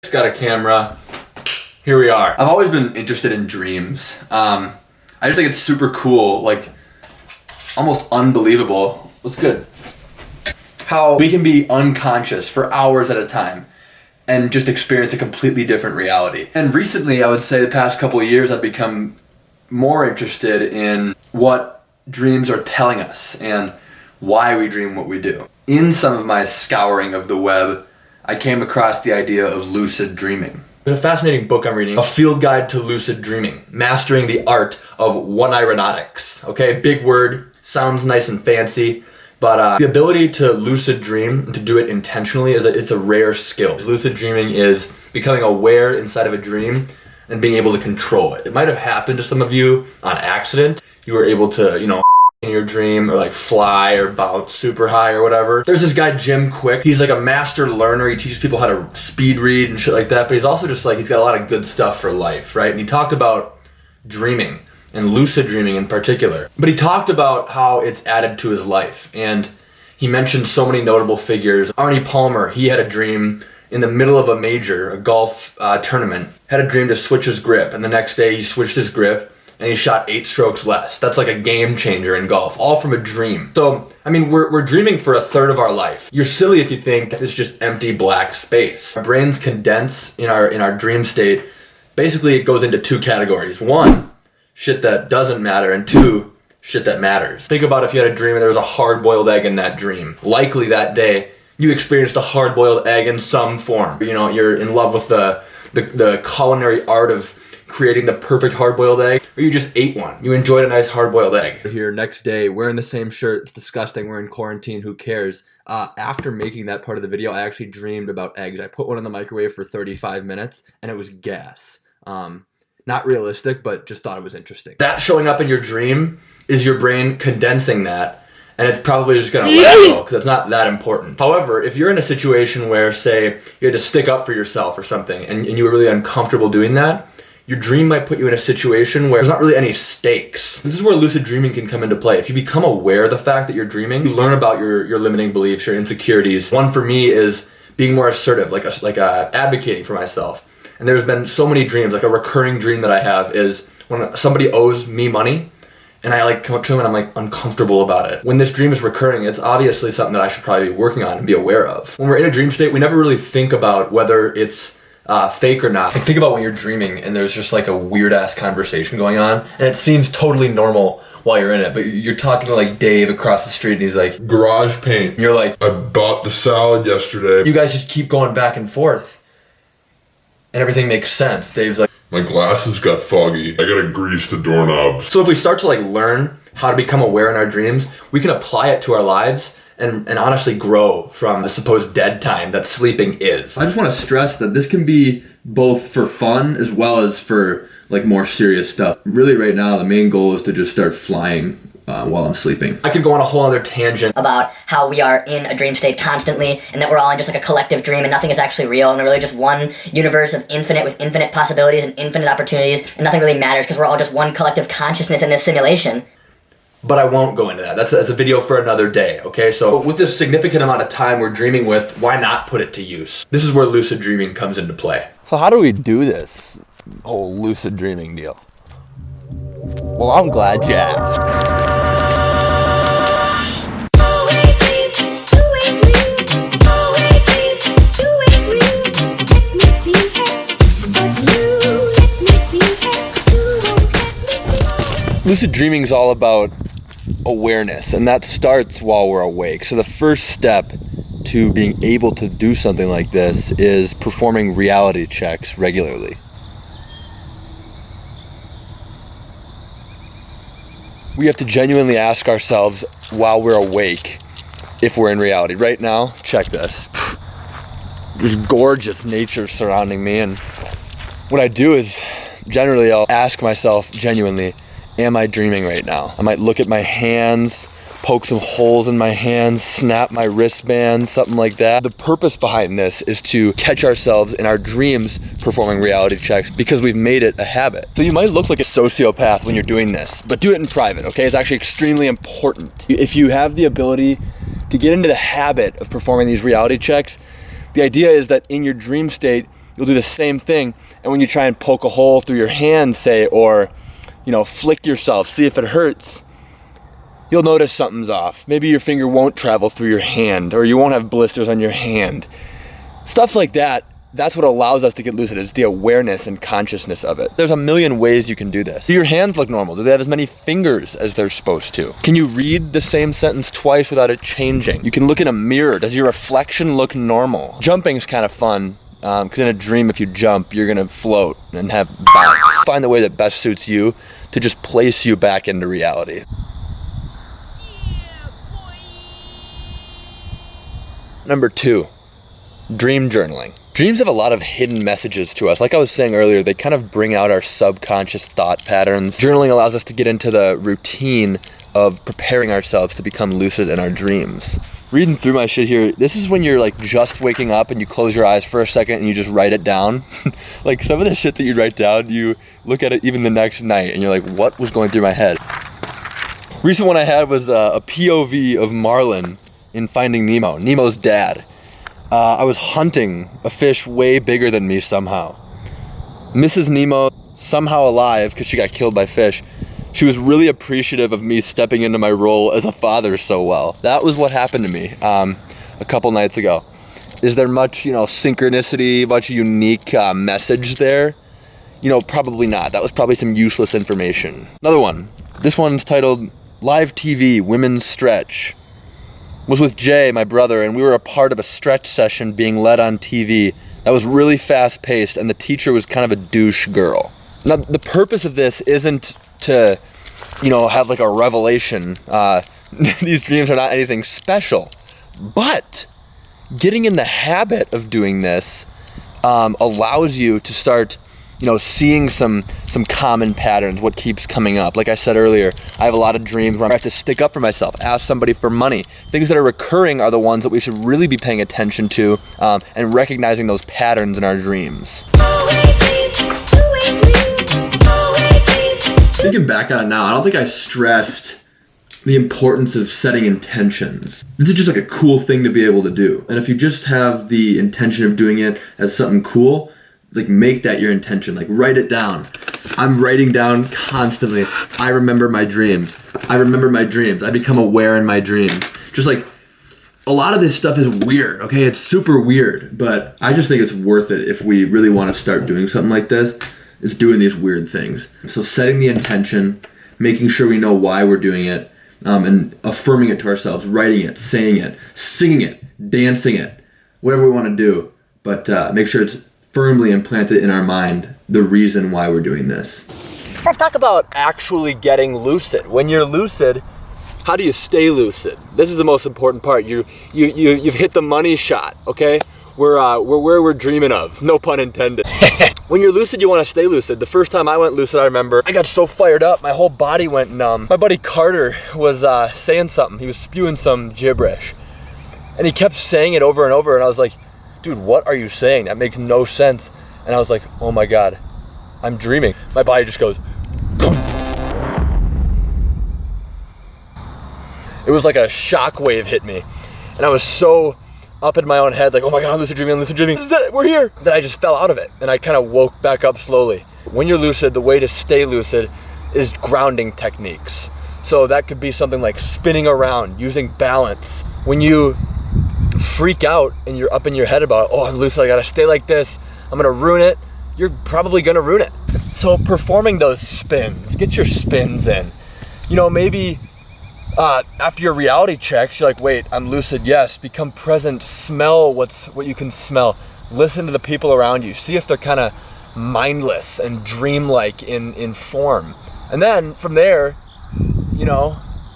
Just got a camera. Here we are. I've always been interested in dreams. I just think it's super cool, like almost unbelievable. What's good? How we can be unconscious for hours at a time and just experience a completely different reality. And recently, I would say the past couple of years, I've become more interested in what dreams are telling us and why we dream what we do. In some of my scouring of the web, I came across the idea of lucid dreaming. There's a fascinating book I'm reading, A Field Guide to Lucid Dreaming, Mastering the Art of One-Eye Aeronautics. Okay, big word, sounds nice and fancy, but the ability to lucid dream and to do it intentionally it's a rare skill. Lucid dreaming is becoming aware inside of a dream and being able to control it. It might have happened to some of you on accident. You were able to, in your dream or like fly or bounce super high or whatever. There's this guy, Jim Quick. He's like a master learner. He teaches people how to speed read and shit like that, but he's also just like, he's got a lot of good stuff for life, right? And he talked about dreaming and lucid dreaming in particular. But he talked about how it's added to his life. And he mentioned so many notable figures. Arnie Palmer, he had a dream in the middle of a golf tournament, had a dream to switch his grip. And the next day he switched his grip and he shot 8 strokes less. That's like a game changer in golf, all from a dream. So, I mean, we're dreaming for a third of our life. You're silly if you think it's just empty black space. Our brains condense in our dream state. Basically, it goes into 2 categories. 1, shit that doesn't matter, and 2, shit that matters. Think about if you had a dream and there was a hard-boiled egg in that dream. Likely that day, you experienced a hard-boiled egg in some form. You're in love with the culinary art of creating the perfect hard-boiled egg, or you just ate one. You enjoyed a nice hard-boiled egg. Here next day, wearing the same shirt. It's disgusting. We're in quarantine. Who cares? After making that part of the video, I actually dreamed about eggs. I put one in the microwave for 35 minutes, and it was gas. Not realistic, but just thought it was interesting. That showing up in your dream is your brain condensing that, and it's probably just gonna let go because it's not that important. However, if you're in a situation where, say, you had to stick up for yourself or something, and you were really uncomfortable doing that, your dream might put you in a situation where there's not really any stakes. This is where lucid dreaming can come into play. If you become aware of the fact that you're dreaming, you learn about your limiting beliefs, your insecurities. One for me is being more assertive, like advocating for myself. And there's been so many dreams, like a recurring dream that I have is when somebody owes me money, and I come up to them and I'm like uncomfortable about it. When this dream is recurring, it's obviously something that I should probably be working on and be aware of. When we're in a dream state, we never really think about whether it's fake or not. Like, think about when you're dreaming and there's just like a weird ass conversation going on and it seems totally normal while you're in it, but you're talking to like Dave across the street and he's like, garage paint. And you're like, I bought the salad yesterday. You guys just keep going back and forth and everything makes sense. Dave's like, my glasses got foggy. I gotta grease the doorknobs. So if we start to like learn how to become aware in our dreams, we can apply it to our lives and honestly grow from the supposed dead time that sleeping is. I just want to stress that this can be both for fun as well as for like more serious stuff. Really right now, the main goal is to just start flying while I'm sleeping. I could go on a whole other tangent about how we are in a dream state constantly and that we're all in just like a collective dream and nothing is actually real and we're really just one universe of with infinite possibilities and infinite opportunities and nothing really matters because we're all just one collective consciousness in this simulation. But I won't go into that. That's a video for another day, okay? So with this significant amount of time we're dreaming with, why not put it to use? This is where lucid dreaming comes into play. So how do we do this whole lucid dreaming deal? Well, I'm glad you asked. Lucid dreaming is all about awareness, and that starts while we're awake. So the first step to being able to do something like this is performing reality checks regularly. We have to genuinely ask ourselves while we're awake if we're in reality. Right now, check this. There's gorgeous nature surrounding me, and what I do is generally I'll ask myself genuinely, am I dreaming right now? I might look at my hands, poke some holes in my hands, snap my wristband, something like that. The purpose behind this is to catch ourselves in our dreams performing reality checks because we've made it a habit. So you might look like a sociopath when you're doing this, but do it in private, okay? It's actually extremely important. If you have the ability to get into the habit of performing these reality checks, the idea is that in your dream state, you'll do the same thing. And when you try and poke a hole through your hand, say, or, flick yourself, see if it hurts, you'll notice something's off. Maybe your finger won't travel through your hand, or you won't have blisters on your hand. Stuff like that. That's what allows us to get lucid. It's the awareness and consciousness of it. There's a million ways you can do this. Do your hands look normal? Do they have as many fingers as they're supposed to? Can you read the same sentence twice without it changing? You can look in a mirror. Does your reflection look normal? Jumping's kind of fun, because in a dream, if you jump, you're gonna float and have bounce. Find the way that best suits you to just place you back into reality. Number 2, dream journaling. Dreams have a lot of hidden messages to us. Like I was saying earlier, they kind of bring out our subconscious thought patterns. Journaling allows us to get into the routine of preparing ourselves to become lucid in our dreams. Reading through my shit here, this is when you're like just waking up and you close your eyes for a second and you just write it down. Like some of the shit that you write down, you look at it even the next night and you're like, what was going through my head? Recent one I had was a POV of Marlin in Finding Nemo, Nemo's dad. I was hunting a fish way bigger than me somehow. Mrs. Nemo, somehow alive because she got killed by fish, she was really appreciative of me stepping into my role as a father so well. That was what happened to me a couple nights ago. Is there much, synchronicity, much unique message there? Probably not. That was probably some useless information. Another one. This one's titled Live TV Women's Stretch. Was with Jay, my brother, and we were a part of a stretch session being led on TV that was really fast paced, and the teacher was kind of a douche girl. Now, the purpose of this isn't to, have like a revelation. These dreams are not anything special, but getting in the habit of doing this allows you to start seeing some common patterns, what keeps coming up. Like I said earlier, I have a lot of dreams where I have to stick up for myself, ask somebody for money. Things that are recurring are the ones that we should really be paying attention to and recognizing those patterns in our dreams. Thinking back on it now, I don't think I stressed the importance of setting intentions. This is just like a cool thing to be able to do. And if you just have the intention of doing it as something cool, like make that your intention, like write it down. I'm writing down constantly. I remember my dreams. I become aware in my dreams. Just like a lot of this stuff is weird, okay? It's super weird, but I just think it's worth it if we really want to start doing something like this. It's doing these weird things. So setting the intention, making sure we know why we're doing it, and affirming it to ourselves, writing it, saying it, singing it, dancing it, whatever we want to do. But make sure it's firmly implanted in our mind the reason why we're doing this. Let's talk about actually getting lucid. When you're lucid, how do you stay lucid? This is the most important part. You've hit the money shot, okay? We're where we're dreaming of, no pun intended. When you're lucid, you want to stay lucid. The first time I went lucid, I remember I got so fired up, my whole body went numb. My buddy Carter was saying something. He was spewing some gibberish, and he kept saying it over and over, and I was like, dude, what are you saying? That makes no sense. And I was like, oh my God, I'm dreaming. My body just goes, it was like a shockwave hit me. And I was so up in my own head, like, oh my God, I'm lucid dreaming. This is it, we're here. Then I just fell out of it, and I kind of woke back up slowly. When you're lucid, the way to stay lucid is grounding techniques. So that could be something like spinning around, using balance. When you freak out and you're up in your head about, oh, I'm lucid, I gotta stay like this, I'm gonna ruin it, you're probably gonna ruin it. So performing those spins, get your spins in. Maybe after your reality checks, you're like, wait, I'm lucid, yes, become present, smell what you can smell, listen to the people around you, see if they're kind of mindless and dreamlike in form. And then from there,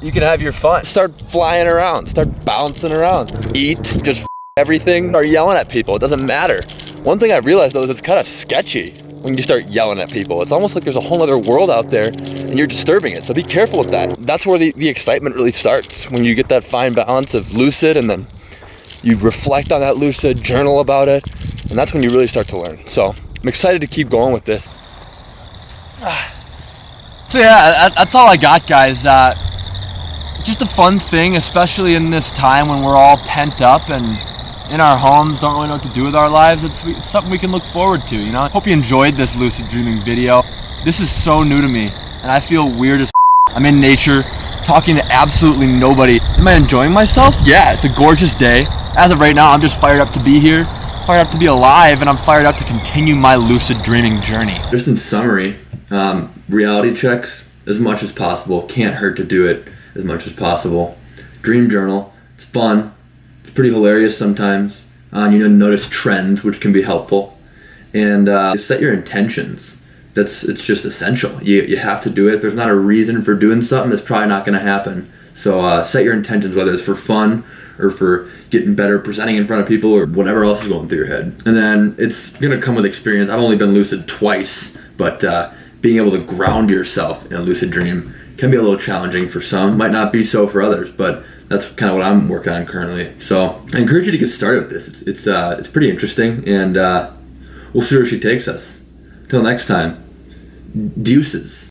you can have your fun. Start flying around, start bouncing around, eat, just everything, or yelling at people, it doesn't matter. One thing I realized though is it's kind of sketchy when you start yelling at people. It's almost like there's a whole other world out there and you're disturbing it, so be careful with that. That's where the excitement really starts, when you get that fine balance of lucid and then you reflect on that lucid, journal about it, and that's when you really start to learn. So I'm excited to keep going with this. So yeah, that's all I got, guys. Just a fun thing, especially in this time when we're all pent up and in our homes, don't really know what to do with our lives, it's something we can look forward to, you know? Hope you enjoyed this lucid dreaming video. This is so new to me, and I feel weird as I'm in nature, talking to absolutely nobody. Am I enjoying myself? Yeah, it's a gorgeous day. As of right now, I'm just fired up to be here, fired up to be alive, and I'm fired up to continue my lucid dreaming journey. Just in summary, reality checks as much as possible. Can't hurt to do it as much as possible. Dream journal, it's fun. It's pretty hilarious sometimes. You notice trends, which can be helpful. And set your intentions. It's just essential. You have to do it. If there's not a reason for doing something, it's probably not going to happen. So set your intentions, whether it's for fun or for getting better, presenting in front of people, or whatever else is going through your head. And then it's going to come with experience. I've only been lucid twice, but being able to ground yourself in a lucid dream can be a little challenging for some. Might not be so for others, but that's kind of what I'm working on currently. So I encourage you to get started with this. It's pretty interesting, and we'll see where she takes us. Till next time, deuces.